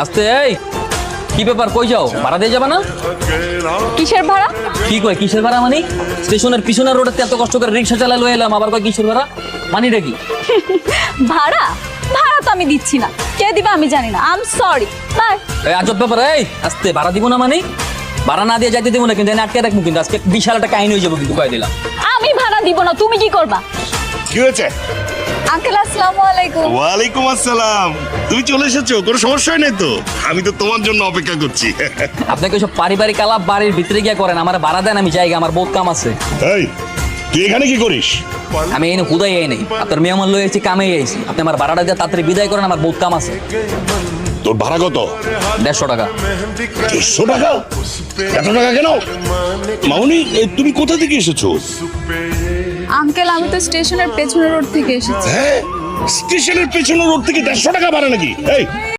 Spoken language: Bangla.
আস্তে এই কি ব্যাপার, কই যাও? ভাড়া দিয়ে যাবে না? কিসের ভাড়া? কি কয় কিসের ভাড়া মানে? স্টেশনের পিছনের রোডে এত কষ্ট করে রিক্সা চালায় লয়ে এলাম, আবার কয় কিসের ভাড়া? মানিটা কি? ভাড়া ভাড়া তো আমি দিচ্ছি না, কে দিবে আমি জানি না। I am sorry, bye. এই আজব ব্যাপার, এই আস্তে ভাড়া দিব না মানে? ভাড়া না দিয়ে যাইতে দিব না, কিন্তু এনে আটকে রাখবো, কিন্তু আজকে বিশাল একটা কাহিনী হয়ে যাবো কিন্তু কয়ে দিলাম। আমি ভাড়া দিব না, তুমি কি করবা? কি হয়েছে? আঙ্কেল আসসালামু আলাইকুম। ওয়ালাইকুম আসসালাম। তুমি চলে এসেছো, কোনো সমস্যা নেই তো? আমি তো তোমার জন্য অপেক্ষা করছি। আপনাকে ওইসব পারিবারিক আলাপ বাড়ির ভিতরে গিয়ে করেন, আমার ভাড়া দেন, আমি জায়গা আমার বহুত কাম আছে। এই তুই এখানে কি করিস? আমি এই হুদাই এই নেই, আপনার মেয়ে আমার লয়ে এসেছি, কামে এসেছি। আপনি আমার ভাড়াটা দিয়ে তাড়াতাড়ি বিদায় করেন, আমার বহুত কাম আছে। তোর ভাড়া কত? 150 টাকা। 150 টাকা? এত টাকা কেন? মামুনি, তুমি কোথা থেকে এসেছো? আঙ্কেল আমি তো স্টেশনের পেছনের রোড থেকে এসেছি। হ্যাঁ, স্টেশনের পেছনের রোড থেকে 150 টাকা ভাড়া নাকি? এই